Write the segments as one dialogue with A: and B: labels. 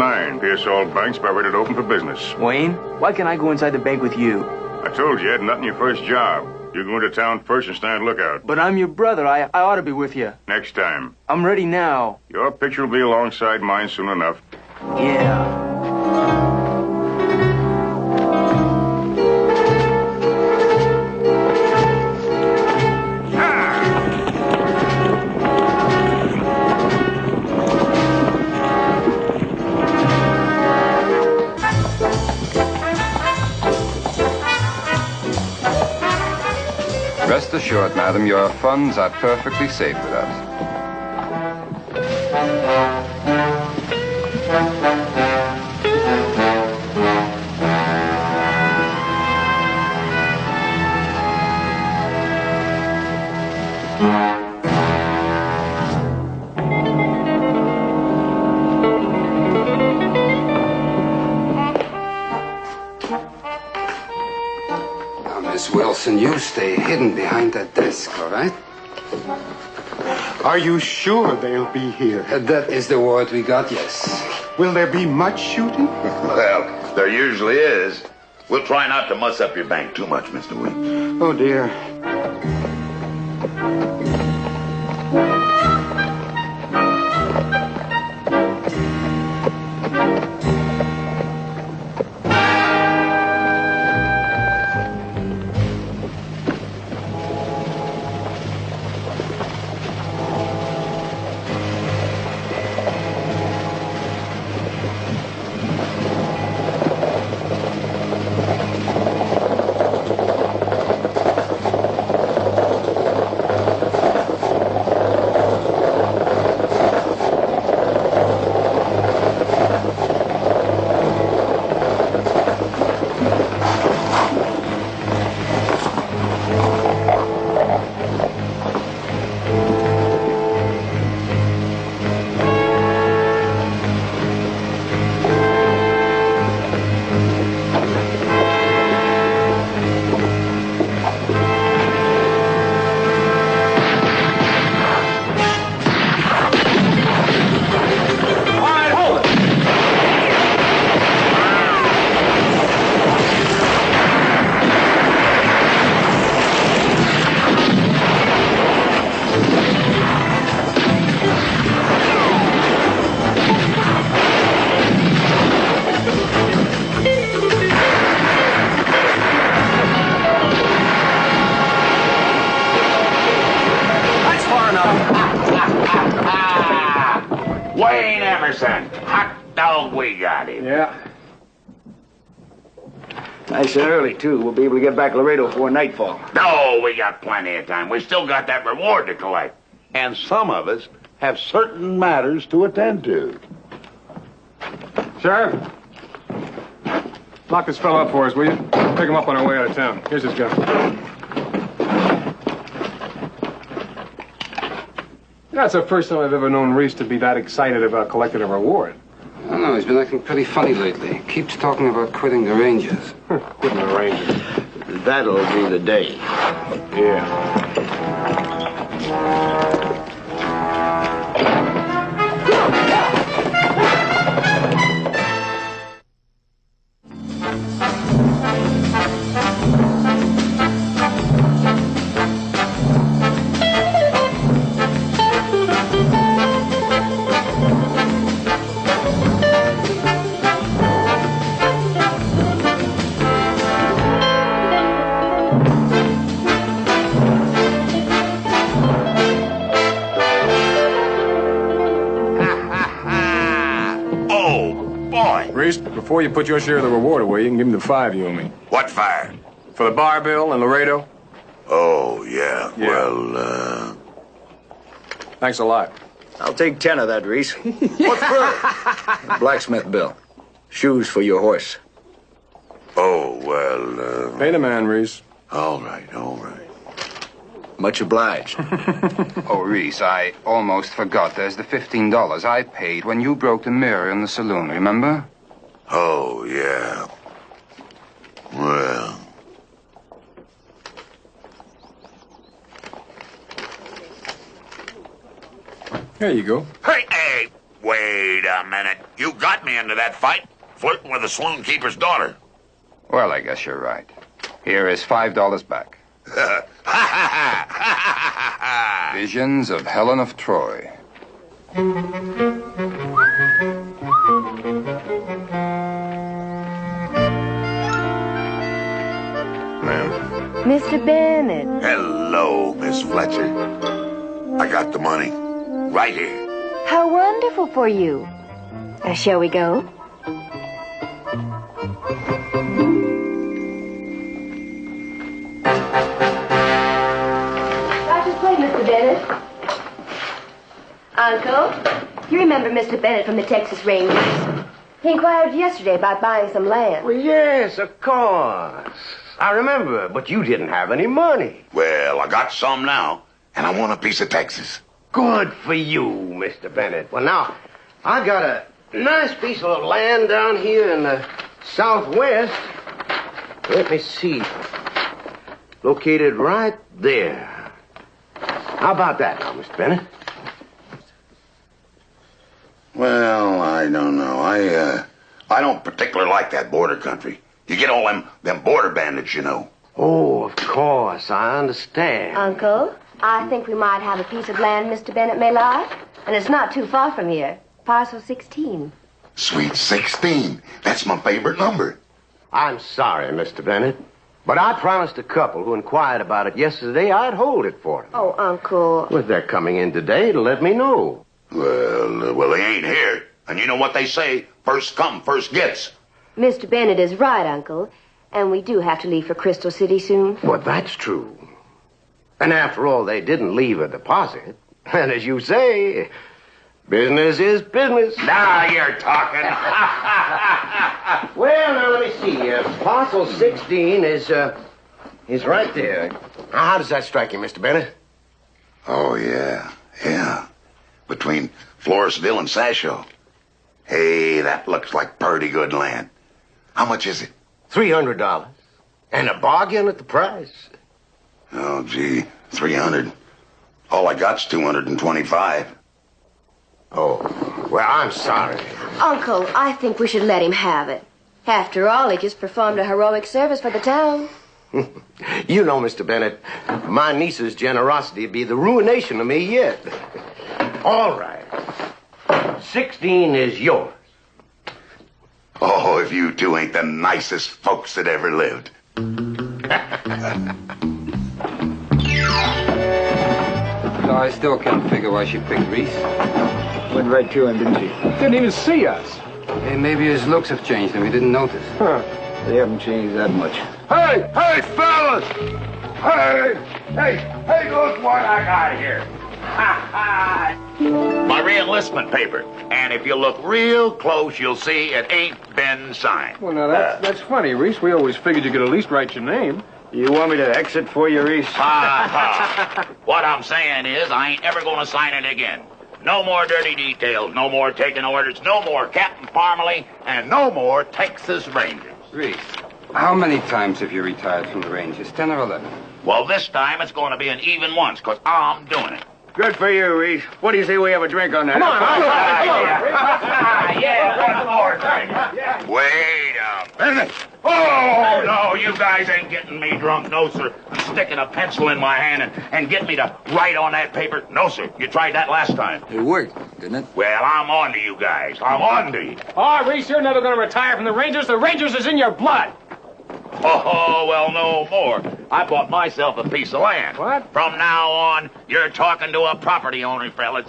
A: 9. Pearsall Bank's about ready to open for business.
B: Wayne, why can't I go inside the bank with you?
A: I told you, Ed, not in your first job. You go into town first and stand lookout.
B: But I'm your brother. I ought to be with you.
A: Next time.
B: I'm ready now.
A: Your picture will be alongside mine soon enough.
B: Yeah.
C: Rest assured, madam, your funds are perfectly safe with us.
D: Miss Wilson, you stay hidden behind that desk, all right?
E: Are you sure they'll be here?
D: That is the word we got, yes.
E: Will there be much shooting?
F: Well, there usually is. We'll try not to muss up your bank too much, Mr. Weeks.
E: Oh, dear.
F: Wayne Emerson. Hot dog, we got him.
G: Yeah. Nice and early, too. We'll be able to get back Laredo before nightfall.
F: No, we got plenty of time. We still got that reward to collect.
H: And some of us have certain matters to attend to.
E: Sheriff, lock this fellow up for us, will you? Pick him up on our way out of town. Here's his gun. That's the first time I've ever known Reese to be that excited about collecting a reward.
D: I don't know, he's been acting pretty funny lately. Keeps talking about quitting the Rangers.
E: Quitting the Rangers.
H: That'll be the day.
E: Yeah. Reese, before you put your share of the reward away, you can give him the $5 you owe me.
F: What fire?
E: For the bar bill in Laredo?
F: Oh, yeah.
E: Yeah.
F: Well,
E: Thanks a lot.
G: I'll take 10 of that, Reese.
F: what for?
G: Blacksmith bill. Shoes for your horse.
F: Oh, well,
E: Pay the man, Reese.
F: all right, all right.
G: Much obliged.
C: Oh, Reese, I almost forgot. There's the $15 I paid when you broke the mirror in the saloon, remember?
F: Oh, yeah. Well.
E: Here you go.
F: Hey, wait Wait a minute. You got me into that fight, flirting with the saloon keeper's daughter.
C: Well, I guess you're right. Here is $5 back. Visions of Helen of Troy.
A: Ma'am.
I: Mr. Bennett.
F: Hello, Miss Fletcher. I got the money. Right here.
I: How wonderful for you. Shall we go? Doctor's plate, Mr. Bennett. Uncle, you remember Mr. Bennett from the Texas Rangers? He inquired yesterday about buying some land.
H: Well, yes, of course. I remember, but you didn't have any money.
F: Well, I got some now, and I want a piece of Texas.
H: Good for you, Mr. Bennett. Well, now, I got a nice piece of land down here in the southwest. Let me see. Located right there. How about that now, Mr. Bennett?
F: Well, I don't know. I don't particularly like that border country. You get all them border bandits, you know.
H: Oh, of course, I understand.
I: Uncle, I think we might have a piece of land Mr. Bennett may like. And it's not too far from here. Parcel 16.
F: Sweet 16. That's my favorite number.
H: I'm sorry, Mr. Bennett, but I promised a couple who inquired about it yesterday I'd hold it for them.
I: Oh, Uncle.
H: Well, they're coming in today to let me know.
F: Well, they ain't here. And you know what they say, first come, first gets.
I: Mr. Bennett is right, Uncle. And we do have to leave for Crystal City soon.
H: Well, that's true. And after all, they didn't leave a deposit. And as you say, business is business.
F: Now you're talking.
H: Well, now let me see. Parcel 16 is right there. Now, how does that strike you, Mr. Bennett?
F: Oh, yeah. Between Floresville and Sasho. Hey, that looks like pretty good land. How much is it?
H: $300. And a bargain at the price.
F: Oh, gee, 300. All I got's 225.
H: Oh, well, I'm sorry.
I: Uncle, I think we should let him have it. After all, he just performed a heroic service for the town.
H: You know, Mr. Bennett, my niece's generosity be the ruination of me yet. All right. 16 is yours.
F: Oh, if you two ain't the nicest folks that ever lived.
C: So I still can't figure why she picked Reese.
G: Went right to him, didn't she?
E: Didn't even see us.
C: Hey, maybe his looks have changed and we didn't notice.
E: Huh.
G: They haven't changed that much.
F: Hey, fellas! Hey, look what I got here. My re-enlistment paper. And if you look real close, you'll see it ain't been signed.
E: Well, now, that's funny, Reese. We always figured you could at least write your name.
G: You want me to exit for you, Reese?
F: What I'm saying is, I ain't ever gonna sign it again. No more dirty details, no more taking orders, no more Captain Parmalee, and no more Texas Rangers.
C: Reese, how many times have you retired from the Rangers? 10 or 11?
F: Well, this time it's gonna be an even once, because I'm doing it.
G: Good for you, Reese. What do you say we have a drink on that?
E: Come on,
F: Yeah, one more thing. Wait a minute. Oh, no, you guys ain't getting me drunk. No, sir. I'm sticking a pencil in my hand and getting me to write on that paper. No, sir. You tried that last time.
B: It worked, didn't it?
F: Well, I'm on to you guys. I'm on to you.
E: Oh, Reese, you're never going to retire from the Rangers. The Rangers is in your blood.
F: Oh, well, no more. I bought myself a piece of land.
E: What?
F: From now on, you're talking to a property owner, fellas.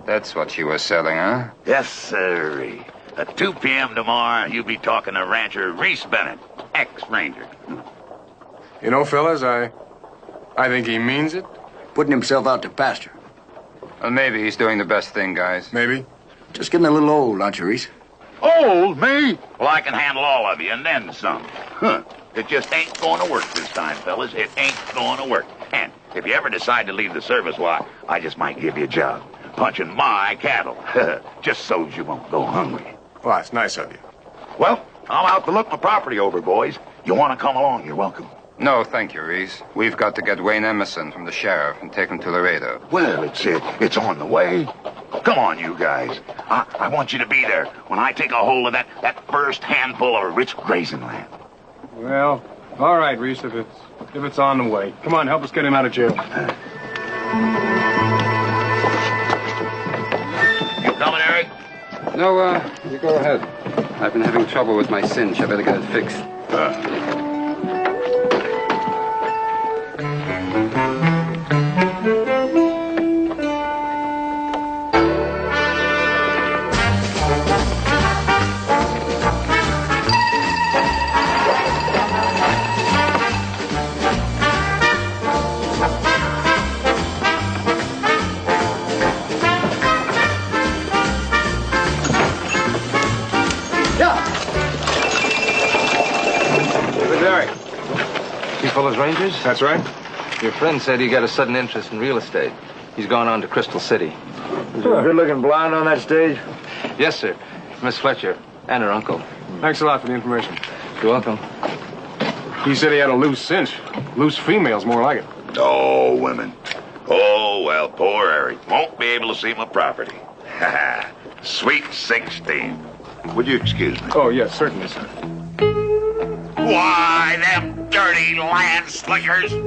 C: That's what she was selling, huh?
F: Yes, sir. At 2 p.m. tomorrow, you'll be talking to rancher Reese Bennett, ex-ranger.
E: You know, fellas, I think he means it.
B: Putting himself out to pasture.
C: Well, maybe he's doing the best thing, guys.
E: Maybe.
B: Just getting a little old, aren't you, Reese?
F: Old, me? Well, I can handle all of you, and then some. Huh. It just ain't going to work this time, fellas. It ain't going to work. And if you ever decide to leave the service, why, I just might give you a job. Punching my cattle. Just so you won't go hungry.
E: Well, that's nice of you.
F: Well, I'm out to look my property over, boys. You want to come along, you're welcome.
C: No, thank you, Reese. We've got to get Wayne Emerson from the sheriff and take him to Laredo.
F: Well, it's on the way. Come on, you guys. I want you to be there when I take a hold of that first handful of rich grazing land.
E: Well, all right, Reese, if it's on the way. Come on, help us get him out of jail.
F: You coming, Eric?
D: No, you go ahead. I've been having trouble with my cinch. I better get it fixed.
J: Rangers?
E: That's right.
J: Your friend said he got a sudden interest in real estate. He's gone on to Crystal City.
G: Is there a good-looking blonde on that stage?
J: Yes, sir. Miss Fletcher and her uncle.
E: Thanks a lot for the information.
J: You're welcome.
E: He said he had a loose cinch. Loose female's more like it.
F: Oh, women. Oh, well, poor Eric. Won't be able to see my property. Sweet 16. Would you excuse me?
E: Oh, yes, certainly, sir.
F: Why, them dirty land slickers!
A: You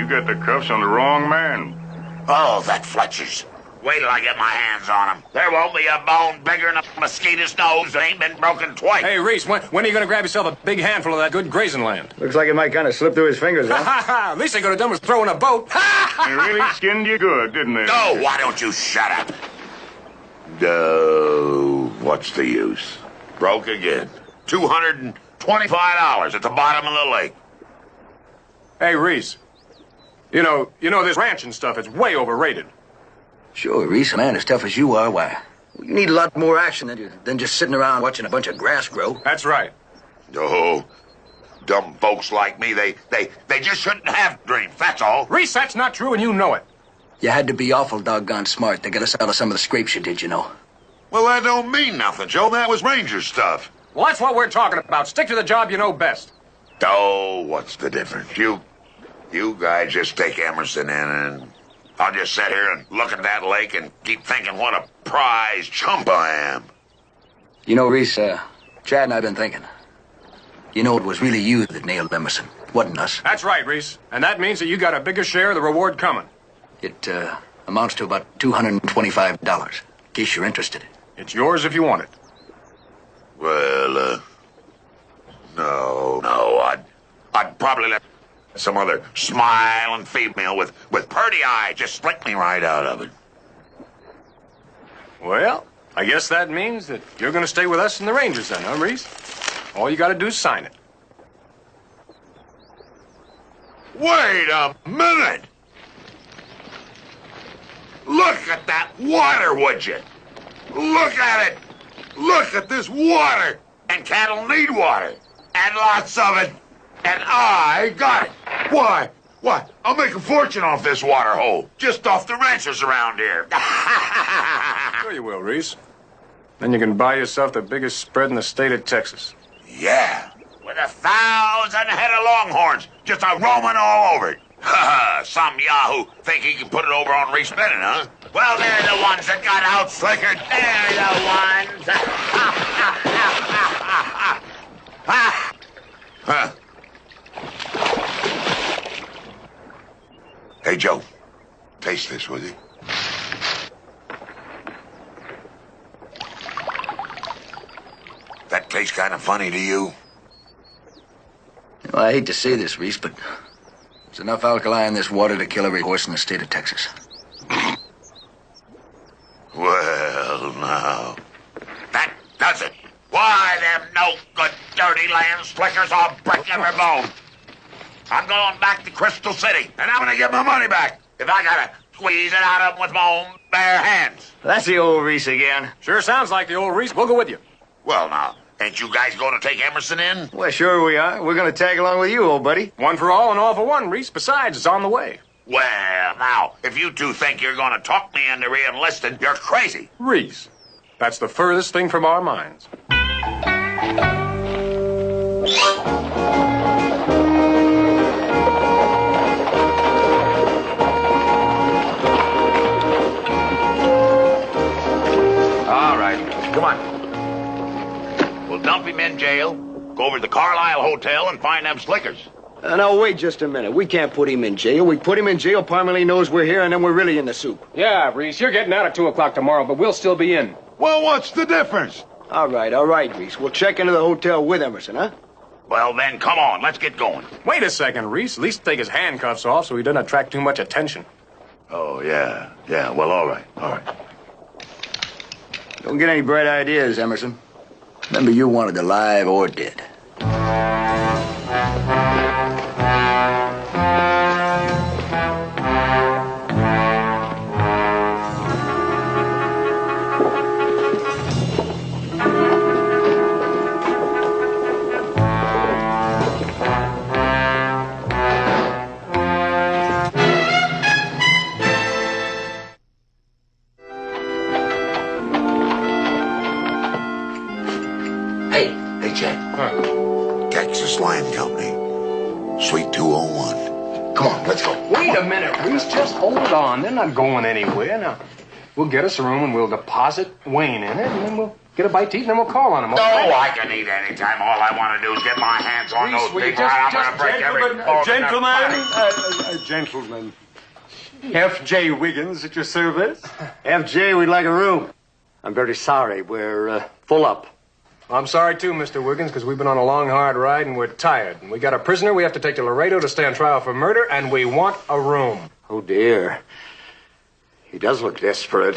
A: got the cuffs on the wrong man.
F: Oh, that Fletcher's. Wait till I get my hands on him. There won't be a bone bigger than a mosquito's nose that ain't been broken twice.
E: Hey, Reese, when are you going to grab yourself a big handful of that good grazing land?
G: Looks like it might kind of slip through his fingers, huh?
E: At least they could have done was throw in a boat.
A: They really skinned you good, didn't they?
F: Oh, why don't you shut up? No, what's the use? Broke again. $225 at the bottom of the lake.
E: Hey, Reese. You know this ranching stuff, it's way overrated.
B: Sure, Reese, a man as tough as you are, why? You need a lot more action than just sitting around watching a bunch of grass grow.
E: That's right.
F: Oh, dumb folks like me, they just shouldn't have dreams, that's all.
E: Reese, that's not true, and you know it.
B: You had to be awful doggone smart to get us out of some of the scrapes you did, you know.
F: Well, that don't mean nothing, Joe. That was Ranger stuff.
E: Well, that's what we're talking about. Stick to the job you know best.
F: Oh, what's the difference? You guys just take Emerson in, and I'll just sit here and look at that lake and keep thinking what a prize chump I am.
B: You know, Reese, Chad and I have been thinking. You know, it was really you that nailed Emerson, wasn't us.
E: That's right, Reese. And that means that you got a bigger share of the reward coming.
B: It amounts to about $225, in case you're interested.
E: It's yours if you want it.
F: Well, no, I'd probably let some other smiling female with purty eye just slick me right out of it.
E: Well, I guess that means that you're going to stay with us in the Rangers then, huh, Reese? All you got to do is sign it.
F: Wait a minute! Look at that water, would you? Look at it! Look at this water! And cattle need water. And lots of it. And I got it. Why? I'll make a fortune off this water hole. Just off the ranchers around here.
E: Sure you will, Reese. Then you can buy yourself the biggest spread in the state of Texas.
F: Yeah. With 1,000 head of longhorns just a roaming all over it. Some yahoo think he can put it over on Reese Bennett, huh? Well, they're the ones that got out slickered. They're the ones. Hey, Joe. Taste this, will you? That tastes kind of funny to you?
B: Well, I hate to say this, Reese, but there's enough alkali in this water to kill every horse in the state of Texas.
F: Well, now. That does it. Why, them no good dirty land slickers, I'll break every bone. I'm going back to Crystal City, and I'm gonna get my money back. If I gotta squeeze it out of them with my own bare hands.
G: That's the old Reese again.
E: Sure sounds like the old Reese. We'll go with you.
F: Well, now, ain't you guys gonna take Emerson in?
G: Well, sure we are. We're going to tag along with you, old buddy.
E: One for all and all for one, Reese. Besides, it's on the way.
F: Well, now, if you two think you're gonna talk me into re-enlisting, you're crazy.
E: Reese, that's the furthest thing from our minds.
F: All right, come on. We'll dump him in jail, go over to the Carlisle Hotel and find them slickers.
G: Now, wait just a minute. We can't put him in jail. We put him in jail, Parmalee knows we're here, and then we're really in the soup.
E: Yeah, Reese, you're getting out at 2 o'clock tomorrow, but we'll still be in.
A: Well, what's the difference?
G: All right, Reese. We'll check into the hotel with Emerson, huh?
F: Well, then, come on, let's get going.
E: Wait a second, Reese. At least take his handcuffs off so he doesn't attract too much attention.
F: Oh, yeah. Well, all right.
B: Don't get any bright ideas, Emerson. Remember, you wanted alive or dead.
K: Hey, Jack. Texas Land Company. Suite 201. Come on, let's go.
E: Wait a minute, Reese. Just hold on. They're not going anywhere. Now, we'll get us a room and we'll deposit Wayne in it, and then we'll get a bite to eat, and then we'll call on him.
F: No, I can eat anytime. All I want to do is get my hands on
E: Reese,
F: those
E: will you
F: people, and I'm going to break every bone in that
G: Gentlemen.
L: F.J. Wiggins at your service?
G: FJ, we'd like a room. I'm very sorry. We're full up.
E: I'm sorry, too, Mr. Wiggins, because we've been on a long, hard ride, and we're tired. And we got a prisoner we have to take to Laredo to stand trial for murder, and we want a room.
L: Oh, dear. He does look desperate.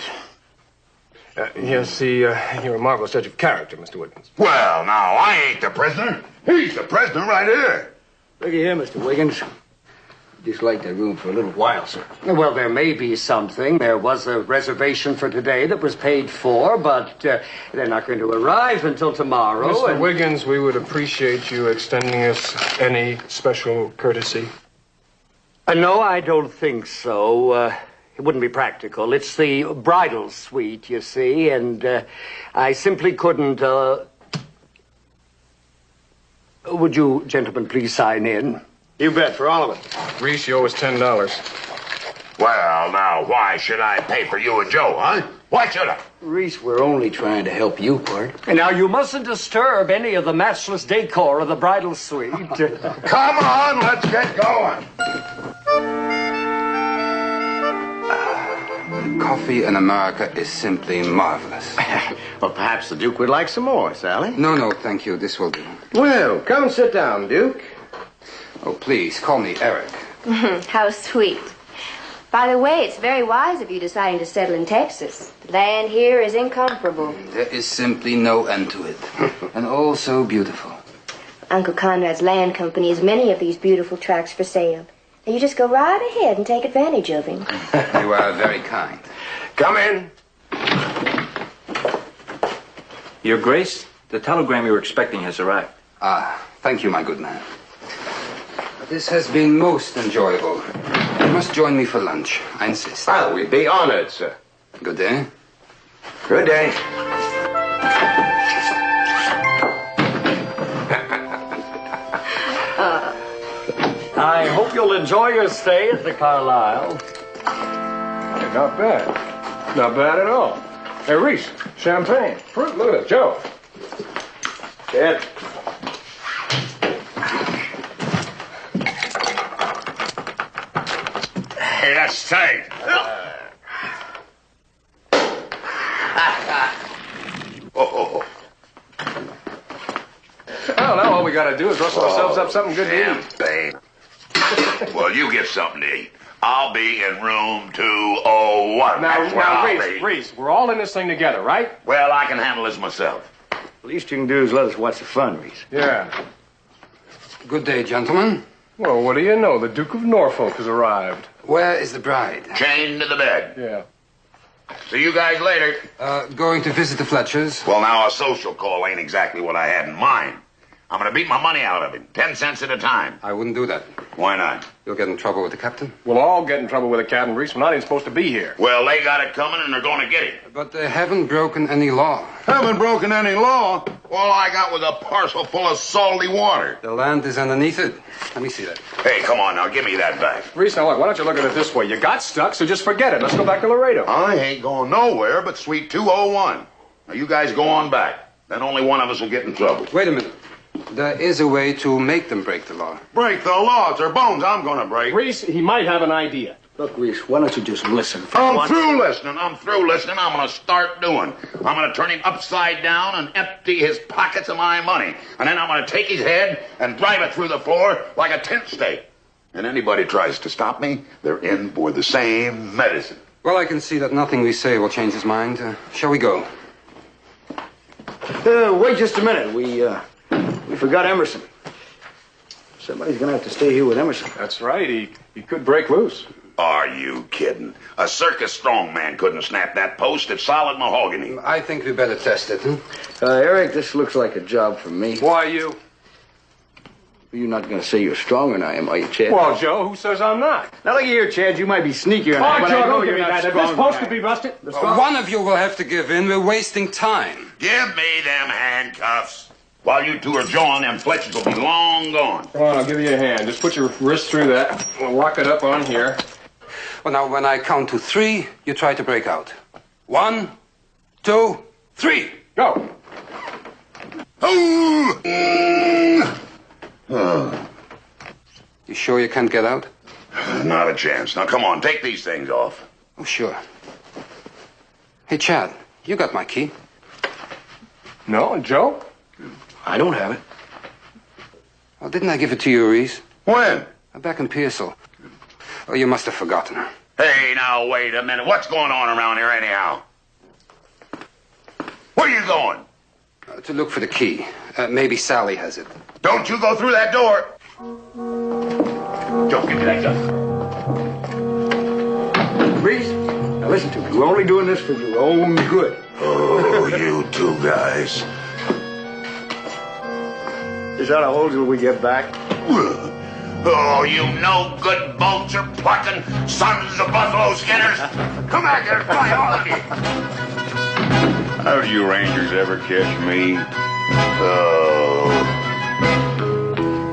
E: Yes, you're a marvelous judge of character, Mr. Wiggins.
A: Well, now, I ain't the prisoner. He's the prisoner right here.
G: Look at here, Mr. Wiggins. Just like the room for a little while, sir.
L: Well, there may be something. There was a reservation for today that was paid for, but they're not going to arrive until tomorrow.
E: Mr. Wiggins, we would appreciate you extending us any special courtesy.
L: No, I don't think so. It wouldn't be practical. It's the bridal suite, you see, and I simply couldn't... Would you gentlemen please sign in?
G: You bet, for all of it.
E: Reese, you owe us $10.
F: Well, now, why should I pay for you and Joe, huh? Why should I?
G: Reese, we're only trying to help you, Bart.
L: And now, you mustn't disturb any of the matchless decor of the bridal suite.
F: Come on, let's get going.
C: Coffee in America is simply marvelous.
H: Well, perhaps the Duke would like some more, Sally.
C: No, thank you. This will do.
H: Well, come and sit down, Duke.
C: Oh, please, call me Eric.
I: How sweet. By the way, it's very wise of you deciding to settle in Texas. The land here is incomparable.
C: There is simply no end to it. And all so beautiful.
I: Uncle Conrad's land company has many of these beautiful tracts for sale. Now you just go right ahead and take advantage of him.
C: You are very kind.
F: Come in.
J: Your Grace, the telegram you were expecting has arrived.
C: Ah, thank you, my good man. This has been most enjoyable. You must join me for lunch. I insist.
H: Well, we'd be honored, sir.
C: Good day.
H: Good day.
L: I hope you'll enjoy your stay at the Carlisle.
E: Hey, not bad. Not bad at all. Hey, Reese, champagne. Fruit, look at it. Joe.
G: Ed.
F: Hey, that's tight.
E: Well, now all we gotta do is rustle ourselves up something good to eat.
F: Champagne. Well, you get something to eat. I'll be in room 201. That's where I'll be.
E: Reese, we're all in this thing together, right?
F: Well, I can handle this myself.
G: The least you can do is let us watch the fun, Reese.
E: Yeah.
C: Good day, gentlemen.
E: Well, what do you know? The Duke of Norfolk has arrived.
C: Where is the bride?
F: Chained to the bed.
E: Yeah.
F: See you guys later.
C: Going to visit the Fletchers.
F: Well, now, a social call ain't exactly what I had in mind. I'm going to beat my money out of him, 10 cents at a time.
C: I wouldn't do that.
F: Why not?
C: You'll get in trouble with the captain.
E: We'll all get in trouble with the captain, Reese. We're not even supposed to be here.
F: Well, they got it coming, and they're going to get it.
C: But they haven't broken any law.
F: Haven't broken any law? All I got was a parcel full of salty water.
C: The land is underneath it. Let me see that.
F: Hey, come on now, give me that back.
E: Reese, now look, why don't you look at it this way? You got stuck, so just forget it. Let's go back to Laredo.
F: I ain't going nowhere but Suite 201. Now, you guys go on back. Then only one of us will get in trouble.
C: Wait a minute. There is a way to make them break the law.
F: Break the law. It's their bones I'm going to break.
E: Reese, he might have an idea.
G: Look, Reese, why don't you just listen?
F: I'm through listening. I'm going to start doing. I'm going to turn him upside down and empty his pockets of my money. And then I'm going to take his head and drive it through the floor like a tent stake. And anybody tries to stop me, they're in for the same medicine.
C: Well, I can see that nothing we say will change his mind. Shall we go?
G: Wait just a minute. We forgot Emerson. Somebody's going to have to stay here with Emerson.
E: That's right. He could break loose.
F: Are you kidding? A circus strongman couldn't snap that post. It's solid mahogany.
C: I think we better test it.
G: Eric, this looks like a job for me.
E: Why you?
G: You're not going to say you're stronger than I am, are you, Chad?
E: Well, Joe, who says I'm not?
G: Now, look here, Chad. You might be sneakier than I am, but
E: Joe,
G: I know
E: don't give
G: you're
E: me
G: not
E: that. If
G: strong
E: this post
G: than
E: could be busted.
C: One of you will have to give in. We're wasting time.
F: Give me them handcuffs. While you two are jawing, them fletches will be long gone.
E: Come on, I'll give you a hand. Just put your wrist through that. We'll lock it up on here.
C: Well, now, when I count to 3, you try to break out. 1, 2, 3.
E: Go.
C: You sure you can't get out?
F: Not a chance. Now, come on, take these things off.
C: Oh, sure. Hey, Chad, you got my key.
E: No, Joe?
G: I don't have it.
C: Well, didn't I give it to you, Reese?
F: When?
C: Back in Pearsall. Oh, you must have forgotten.
F: Hey, now, wait a minute. What's going on around here, anyhow? Where are you going?
C: To look for the key. Maybe Sally has it.
F: Don't you go through that door. Joe, give me that gun.
G: Reese, now listen to me. We're only doing this for your own good.
F: Oh, you two guys.
G: Is that how old till we get back?
F: Oh, you no good vulture plucking sons of buffalo skinners. Come back here, fly all of you.
A: How do you Rangers ever catch me?
F: Oh.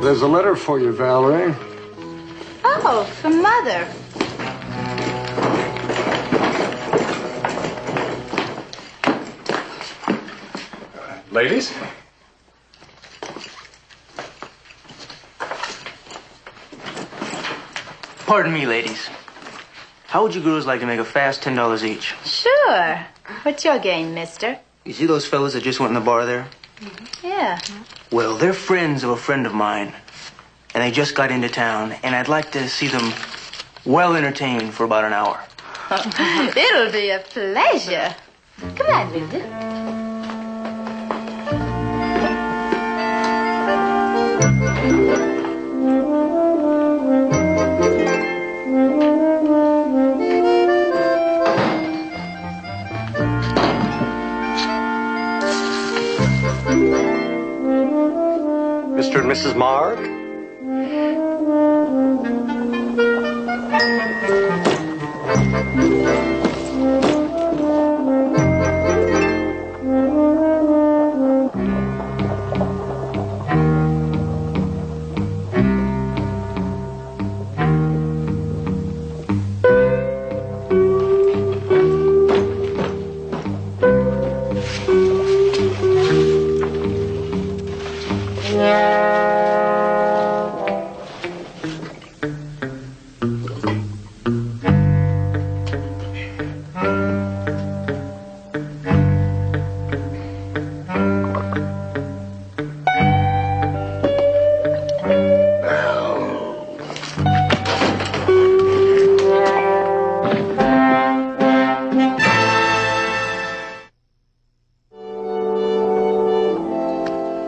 L: There's a letter for you, Valerie.
I: Oh, from Mother.
E: Ladies?
M: Pardon me, ladies. How would you girls like to make a fast $10 each?
I: Sure. What's your game, mister?
M: You see those fellas that just went in the bar there?
I: Yeah.
M: Well, they're friends of a friend of mine. And they just got into town. And I'd like to see them well entertained for about an hour.
I: It'll be a pleasure. Come on, Linda.
L: Mr. and Mrs. Mark?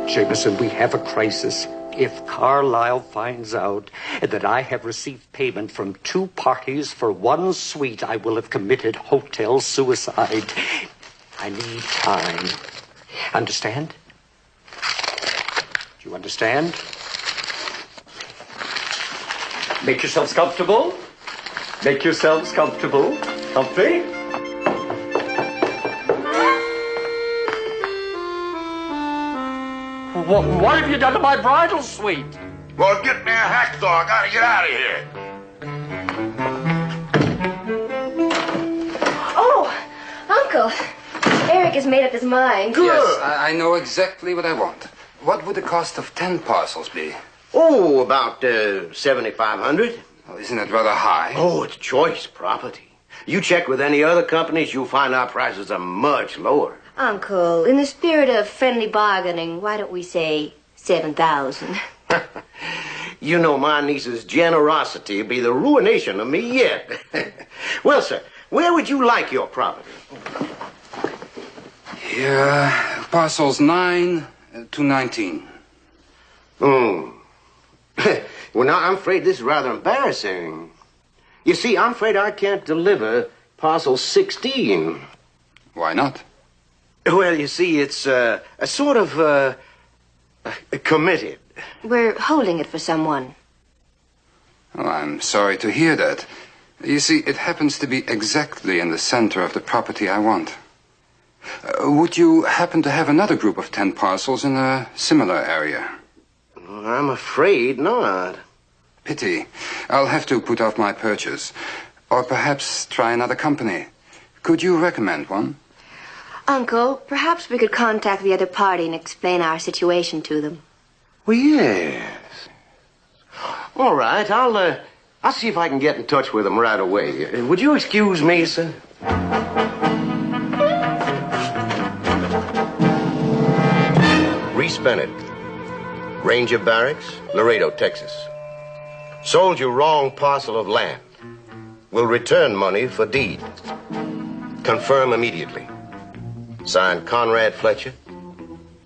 L: Jameson, we have a crisis. If Carlyle finds out that I have received payment from 2 parties for 1 suite, I will have committed hotel suicide. I need time. Understand? You understand? Make yourselves comfortable. Make yourselves comfortable. Comfy. What have you done to my bridal suite?
F: Well, get me a hacksaw. I gotta get out of here.
I: Oh, Uncle. Eric has made up his mind.
C: Good. Yes, I know exactly what I want. What would the cost of 10 parcels be?
H: Oh, about $7,500.
C: Well, isn't it rather high?
H: Oh, it's choice property. You check with any other companies, you'll find our prices are much lower.
I: Uncle, in the spirit of friendly bargaining, why don't we say 7,000?
H: You know my niece's generosity be the ruination of me yet. Well, sir, where would you like your property?
C: Here, parcels 9 to 19.
H: Well, now, I'm afraid this is rather embarrassing. You see, I'm afraid I can't deliver parcel 16.
C: Why not?
H: Well, you see, it's a sort of committed.
I: We're holding it for someone.
C: Oh, I'm sorry to hear that. You see, it happens to be exactly in the center of the property I want. Would you happen to have another group of 10 parcels in a similar area?
H: I'm afraid not.
C: Pity. I'll have to put off my purchase. Or perhaps try another company. Could you recommend one?
I: Uncle, perhaps we could contact the other party and explain our situation to them.
H: Well, yes. All right, I'll see if I can get in touch with them right away. Would you excuse me, sir? Reese Bennett, Ranger Barracks, Laredo, Texas. Sold you wrong parcel of land. Will return money for deed. Confirm immediately. Signed, Conrad Fletcher,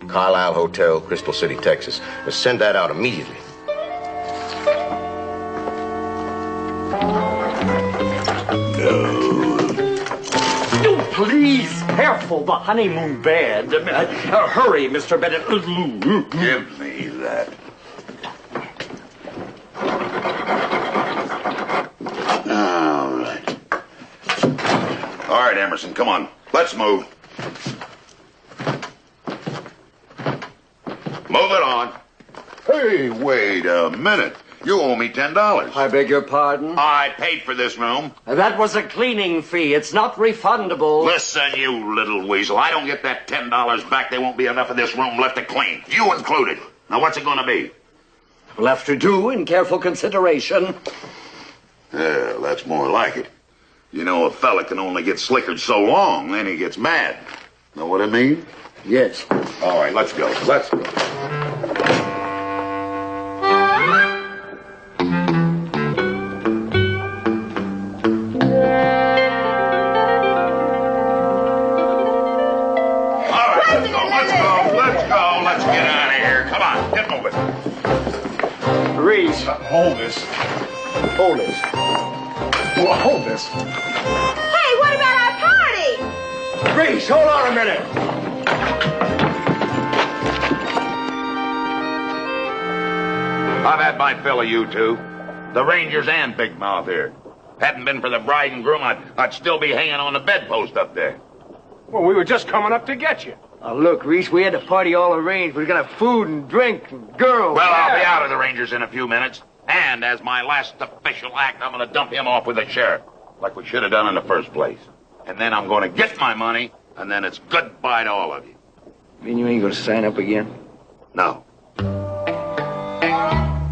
H: Carlisle Hotel, Crystal City, Texas. Send that out immediately.
L: Oh, please, careful, the honeymoon bed. Hurry, Mr. Bennett.
F: Give me that. All right, Emerson, come on. Let's move. Move it on. Hey, wait a minute. You owe me $10.
L: I beg your pardon?
F: I paid for this room.
L: That was a cleaning fee. It's not refundable.
F: Listen, you little weasel. I don't get that $10 back. There won't be enough of this room left to clean. You included. Now, what's it going to be?
L: Left to do in careful consideration.
F: Yeah, that's more like it. You know, a fella can only get slickered so long, then he gets mad. Know what I mean?
L: Yes.
F: All right, let's go. Let's go. All right, let's go. Let's get out of here. Come on, get moving.
E: Reese, hold this. Hold this. Well, hold this.
I: Hey, what about our party?
E: Reese, hold on a minute.
F: I've had my fill of you two. The Rangers and Big Mouth here. Hadn't been for the bride and groom, I'd still be hanging on the bedpost up there.
E: Well, we were just coming up to get you.
G: Look, Reese, we had the party all arranged. We're gonna have food and drink and girls.
F: Well, I'll be out of the Rangers in a few minutes. And as my last official act, I'm going to dump him off with the sheriff, like we should have done in the first place. And then I'm going to get my money, and then it's goodbye to all of you.
G: Mean you ain't gonna sign up again?
F: No. All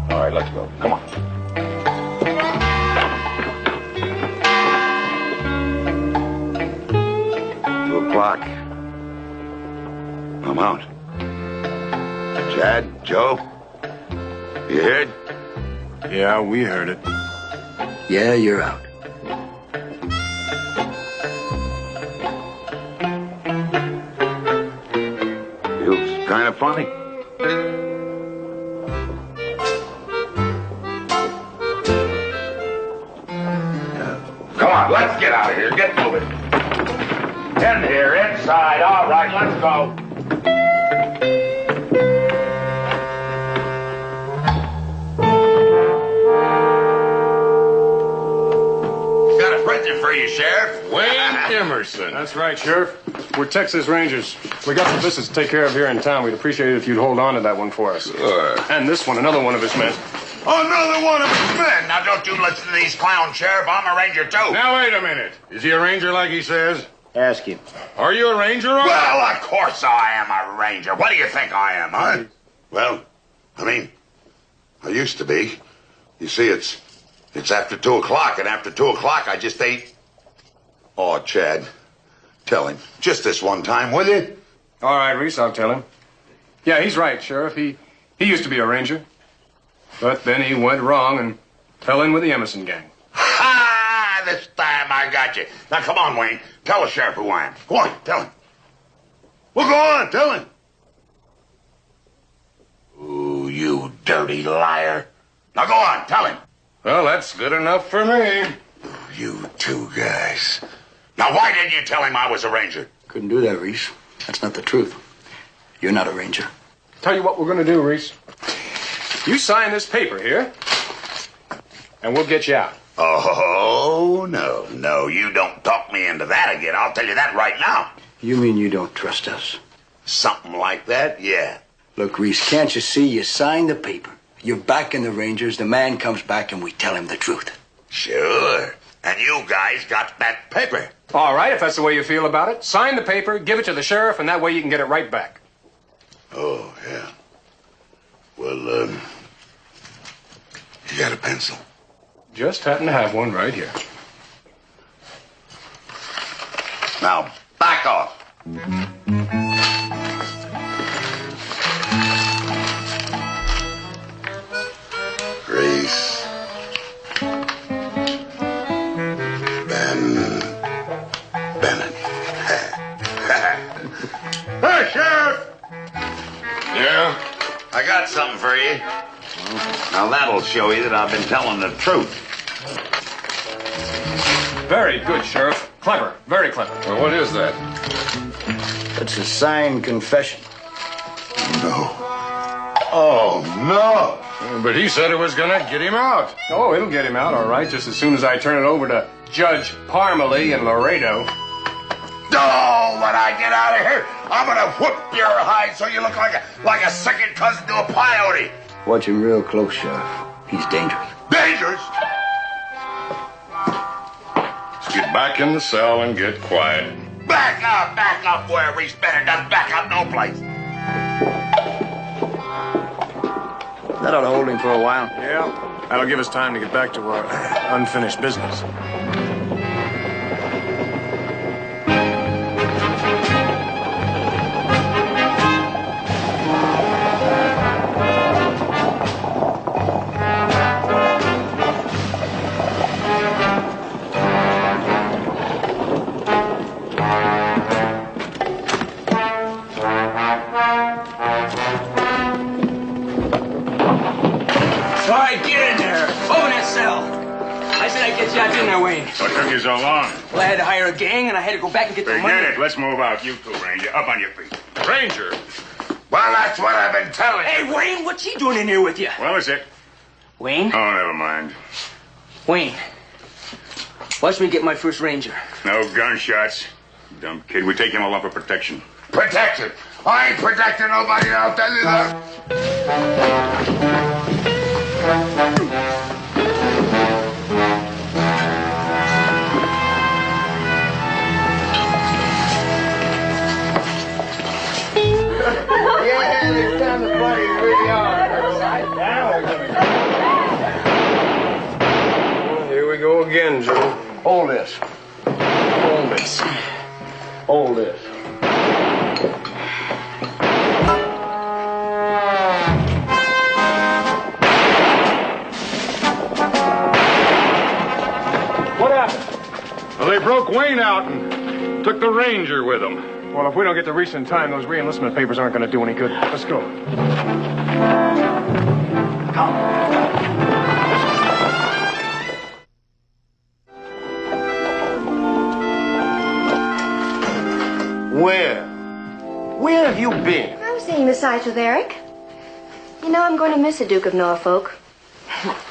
F: right, let's go. Come on. 2 o'clock. I'm out. Chad, Joe, you heard?
A: Yeah, we heard it.
B: Yeah, you're out.
F: Feels kind of funny. Come on, let's get out of here. Get moving. In here, inside. All right, let's go. for you, Sheriff.
A: Wayne Emerson.
E: That's right, Sheriff. We're Texas Rangers. We got some business to take care of here in town. We'd appreciate it if you'd hold on to that one for us.
A: Sure.
E: And this one, another one of his men.
F: Another one of his men. Now, don't you listen to these clowns, Sheriff. I'm a ranger, too.
A: Now, wait a minute. Is he a ranger like he says?
G: Ask him.
A: Are you a ranger? Or...
F: Well, of course I am a ranger. What do you think I am, huh?
K: Well, I mean, I used to be. You see, it's after 2 o'clock, and after 2 o'clock, I just ain't... Oh, Chad, tell him. Just this one time, will you?
E: All right, Reese, I'll tell him. Yeah, he's right, Sheriff. He used to be a ranger. But then he went wrong and fell in with the Emerson gang.
F: Ha! This time I got you. Now, come on, Wayne. Tell the sheriff who I am. Go on, tell him. Well, go on, tell him. Ooh, you dirty liar. Now, go on, tell him.
A: Well, that's good enough for me.
K: You two guys.
F: Now, why didn't you tell him I was a ranger?
B: Couldn't do that, Reese. That's not the truth. You're not a ranger.
E: Tell you what we're going to do, Reese. You sign this paper here, and we'll get you out.
F: Oh, no, you don't talk me into that again. I'll tell you that right now.
B: You mean you don't trust us?
F: Something like that, yeah.
B: Look, Reese, can't you see? You sign the paper. You're back in the Rangers. The man comes back, and we tell him the truth.
F: Sure. And you guys got that paper.
E: All right, if that's the way you feel about it. Sign the paper, give it to the sheriff, and that way you can get it right back.
K: Oh, yeah. Well, you got a pencil?
E: Just happen to have one right here.
F: Now, back off.
K: Grace. Bennett.
F: Hey, Sheriff!
A: Yeah?
F: I got something for you. Now, that'll show you that I've been telling the truth.
E: Very good, Sheriff. Clever. Very clever.
A: Well, what is that?
B: It's a signed confession.
K: No. Oh, no.
A: But he said it was gonna get him out.
E: Oh, it'll get him out, all right, just as soon as I turn it over to Judge Parmalee in Laredo.
F: Oh, when I get out of here, I'm gonna whoop your hide so you look like a second cousin to a coyote.
B: Watch him real close, Sheriff. He's dangerous.
F: Dangerous?
A: Let's get back in the cell and get quiet.
F: Back up where Reese Bennett doesn't back up no place.
G: That ought to hold him for a while.
E: Yeah, that'll give us time to get back to our unfinished business.
A: What took you so long?
M: Well, I had to hire a gang, and I had to go back and get the money.
A: Forget it. Let's move out. You two, Ranger. Up on your feet. Ranger?
F: Well, that's what I've been telling you.
M: Hey, Wayne, what's he doing in here with you?
A: Well, is it?
M: Wayne?
A: Oh, never mind.
M: Wayne, watch me get my first Ranger.
A: No gunshots. Dumb kid. We take him along for protection.
F: Protection? I ain't protecting nobody, I'll tell you that.
H: Yeah, this time the party's really hard.
E: Here we go again, Joe.
G: Hold this.
E: Hold this.
G: Hold this.
E: What happened?
A: Well, they broke Wayne out and took the Ranger with them.
E: Well, if we don't get to Reese in time, those re-enlistment papers aren't going to do any good. Let's go.
H: Where have you been?
I: I'm seeing the sights with Eric. You know, I'm going to miss the Duke of Norfolk.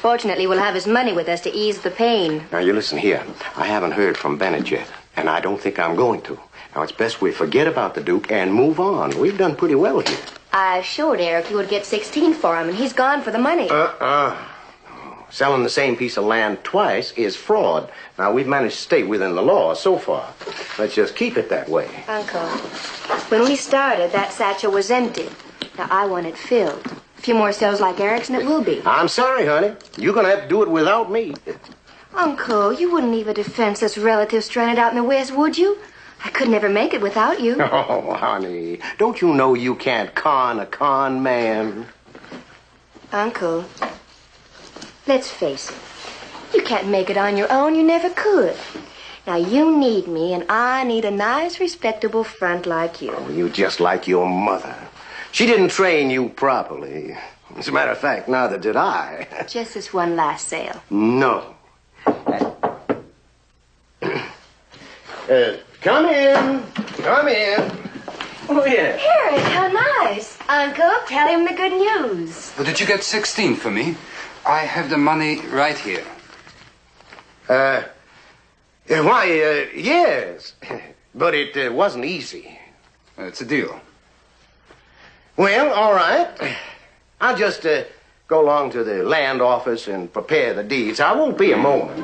I: Fortunately, we'll have his money with us to ease the pain.
H: Now, you listen here. I haven't heard from Bennett yet, and I don't think I'm going to. Now, it's best we forget about the Duke and move on. We've done pretty well here.
I: I assured Eric you would get 16 for him, and he's gone for the money.
H: Selling the same piece of land twice is fraud. Now, we've managed to stay within the law so far. Let's just keep it that way.
I: Uncle, when we started, that satchel was empty. Now, I want it filled. A few more cells like Eric's, and it will be.
H: I'm sorry, honey. You're going to have to do it without me.
I: Uncle, you wouldn't leave a defenseless relative stranded out in the West, would you? I could never make it without you.
H: Oh, honey, don't you know you can't con a con man?
I: Uncle, let's face it. You can't make it on your own. You never could. Now, you need me, and I need a nice, respectable front like you.
H: Oh, you just like your mother. She didn't train you properly. As a matter of fact, neither did I.
I: Just this one last sale.
H: No. Come in. Come in. Oh, yeah.
I: Eric, how nice. Uncle, tell him the good news.
C: Well, did you get 16 for me? I have the money right here.
H: Yes. But it wasn't easy.
C: It's a deal.
H: Well, all right. I'll just go along to the land office and prepare the deeds. I won't be a moment.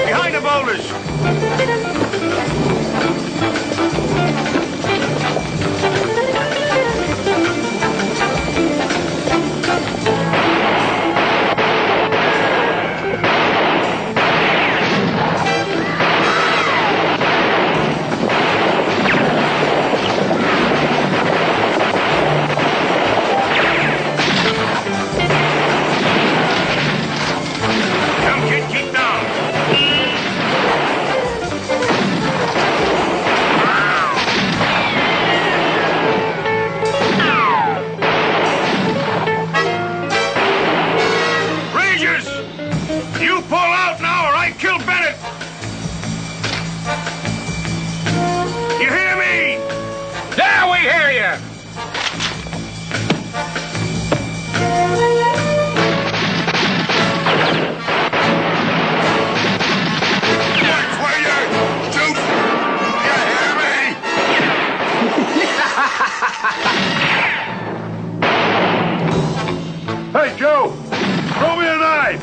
A: Behind the boulders. Hey, Joe! Throw me a knife!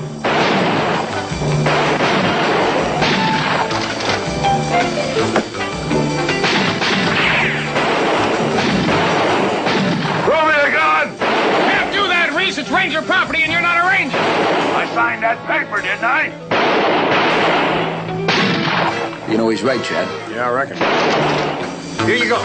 A: Throw me a gun!
E: Can't do that, Reese. It's Ranger property and you're not a ranger.
A: I signed that paper, didn't I?
B: You know he's right, Chad.
G: Yeah, I reckon.
H: Here you go.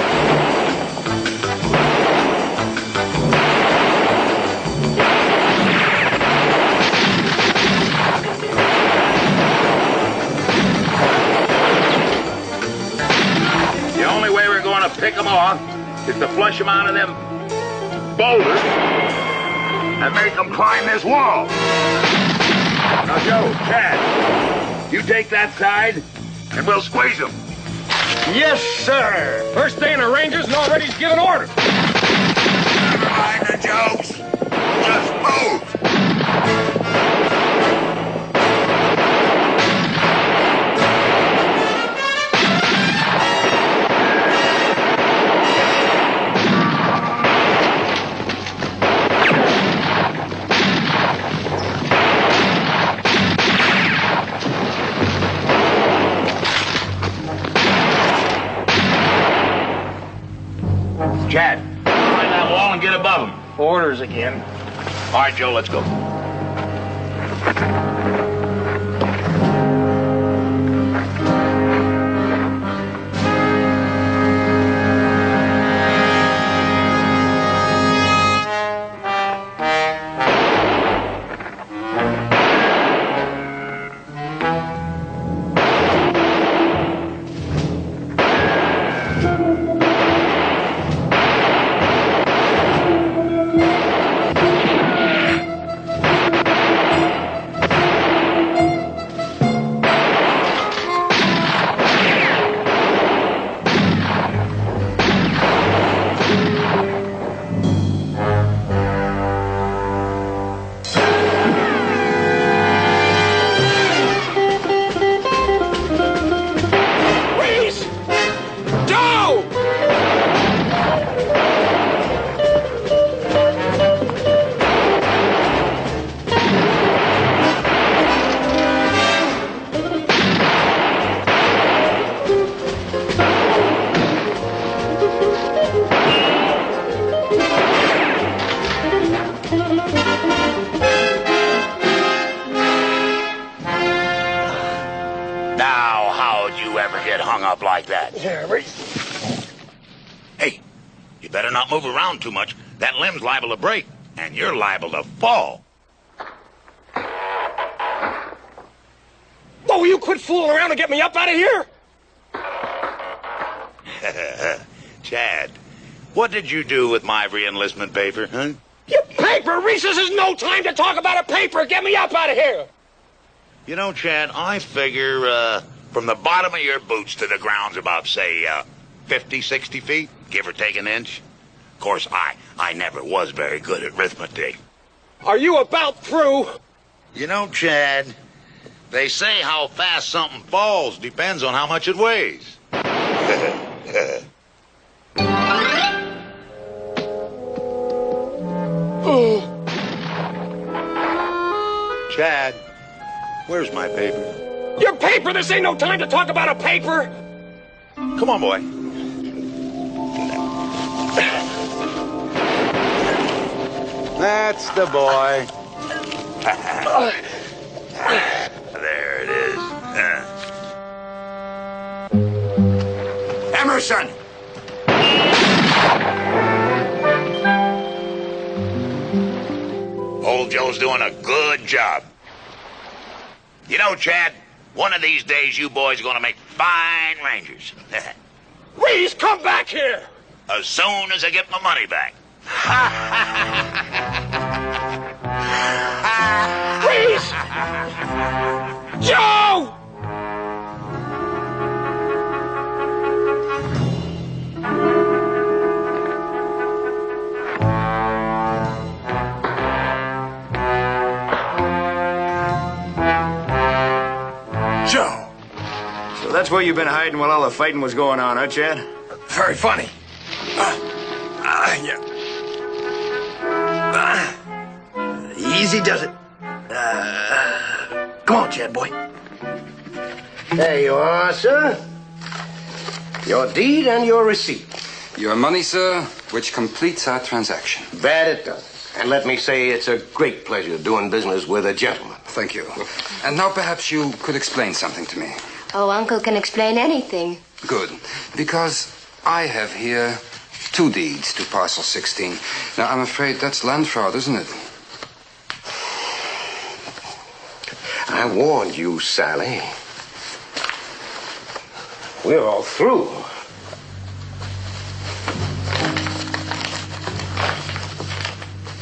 F: The only way we're going to pick them off is to flush them out of them boulders and make them climb this wall. Now, Joe, Chad, you take that side and we'll squeeze them.
E: Yes, sir. First day in the Rangers and already he's giving orders.
K: Never mind the jokes. Just move.
F: Chad, climb that wall and get above them.
E: Orders again.
F: All right, Joe, let's go. hung up like that?
H: Yeah, right.
F: Hey, you better not move around too much. That limb's liable to break, and you're liable to fall.
H: Oh, will you quit fooling around and get me up out of here?
F: Chad, what did you do with my re-enlistment paper, huh?
H: Your paper? Reese, this is no time to talk about a paper. Get me up out of here.
F: You know, Chad, I figure from the bottom of your boots to the ground's about, say, 50, 60 feet, give or take an inch. Of course, I never was very good at arithmetic.
H: Are you about through?
F: You know, Chad, they say how fast something falls depends on how much it weighs. Chad, where's my paper?
H: Your paper? This ain't no time to talk about a paper.
F: Come on, boy. That's the boy. There it is. Emerson! Old Joe's doing a good job. You know, Chad, one of these days you boys are going to make fine rangers.
H: Reese, come back here!
F: As soon as I get my money back.
H: Reese! Joe!
G: Joe! So that's where you've been hiding while all the fighting was going on, huh, Chad?
K: Very funny. Yeah.
G: Easy does it. Come on, Chad boy.
H: There you are, sir. Your deed and your receipt.
C: Your money, sir, which completes our transaction.
H: That it does. And let me say it's a great pleasure doing business with a gentleman.
C: Thank you. And now perhaps you could explain something to me.
I: Oh, Uncle can explain anything.
C: Good. Because I have here 2 deeds to parcel 16. Now, I'm afraid that's land fraud, isn't it?
H: I warned you, Sally. We're all through.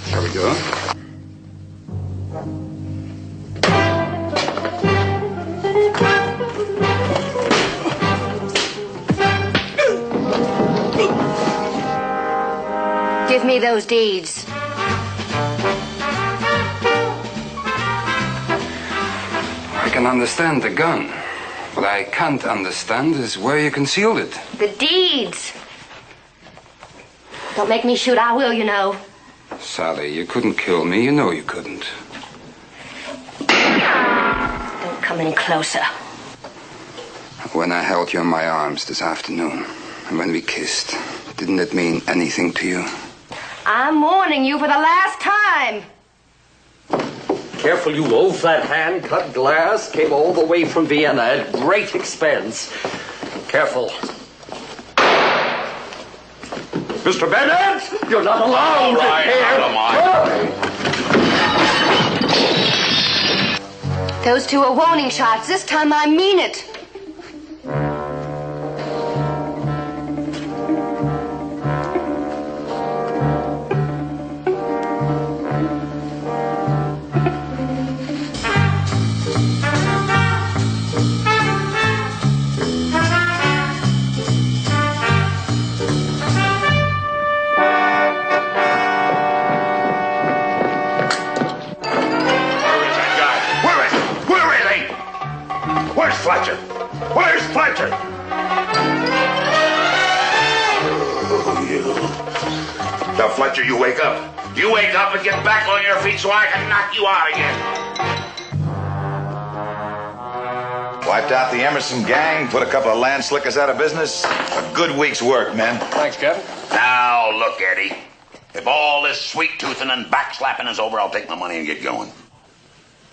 C: Shall we go?
I: Give me those deeds.
C: I can understand the gun. What I can't understand is where you concealed it.
I: The deeds. Don't make me shoot. I will, you know.
C: Sally, you couldn't kill me. You know you couldn't.
I: Don't come any closer.
C: When I held you in my arms this afternoon, and when we kissed, didn't it mean anything to you?
I: I'm warning you for the last time.
L: Careful, you loaf. That hand-cut glass came all the way from Vienna at great expense. Careful. Mr. Bennett, you're not allowed
F: All right,
L: here.
I: Those 2 are warning shots. This time I mean it.
F: Fletcher? Where's Fletcher? Oh, you. Now, Fletcher, you wake up. You wake up and get back on your feet so I can knock you out again.
N: Wiped out the Emerson gang, put a couple of land slickers out of business. A good week's work, man.
E: Thanks, Captain.
F: Now, look, Eddie. If all this sweet-toothing and backslapping is over, I'll take my money and get going.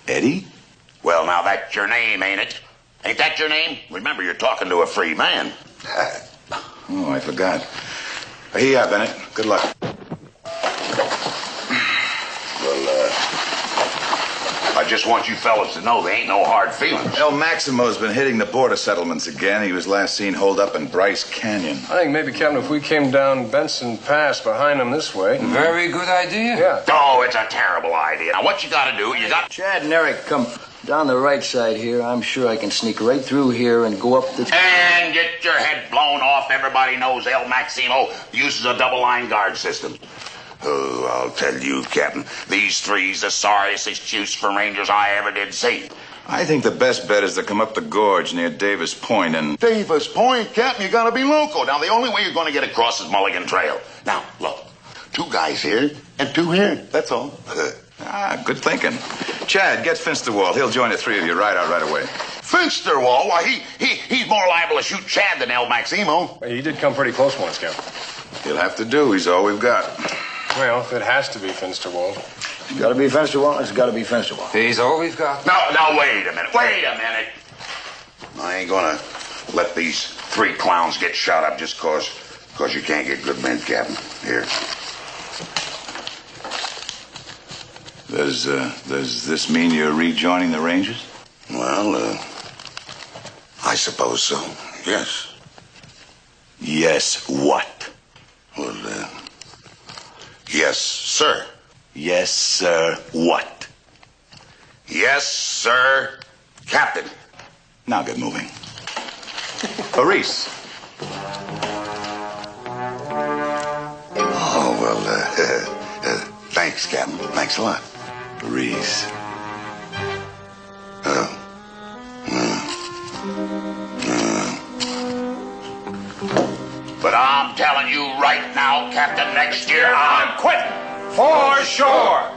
N: Eddie?
F: Well, now, that's your name, ain't it?
K: Ain't that your name? Remember, you're talking to a free man.
N: Oh, I forgot. Here, Bennett. Good luck.
K: Well, I just want you fellas to know there ain't no hard feelings.
N: El Maximo's been hitting the border settlements again. He was last seen holed up in Bryce Canyon.
E: I think maybe, Captain, if we came down Benson Pass behind him this way.
C: Very good idea.
E: Yeah.
K: Oh, it's a terrible idea. Now, what you gotta do, you got...
B: Chad and Eric, come down the right side here. I'm sure I can sneak right through here and go up the...
K: And get your head blown off. Everybody knows El Maximo uses a double-line guard system. Oh, I'll tell you, Captain, these three's the sorriest excuse for Rangers I ever did see.
N: I think the best bet is to come up the gorge near Davis Point and...
K: Davis Point, Captain, you gotta be local. Now, the only way you're gonna get across is Mulligan Trail. Now, look, 2 guys here and 2 here. That's all.
N: Good thinking. Chad, get Finsterwall. He'll join the 3 of you right out right away.
K: Finsterwall? Why, he's more liable to shoot Chad than El Maximo.
E: He did come pretty close once, Captain.
N: He'll have to do. He's all we've got.
E: Well, if it has to be Finsterwall.
B: It's gotta be Finsterwall. It's gotta be Finsterwall.
C: He's all we've got.
K: Now, wait a minute. Wait a minute. I ain't gonna let these 3 clowns get shot up just cause you can't get good men, Captain. Here.
N: Does this mean you're rejoining the Rangers?
K: Well, I suppose so. Yes.
N: Yes, what?
K: Well, yes, sir.
N: Yes, sir, what?
K: Yes, sir, Captain.
N: Now get moving. Maurice.
K: Oh, well, thanks, Captain. Thanks a lot.
N: Maurice.
K: But I'm telling you right now, Captain, next year I'm quitting.
E: For sure.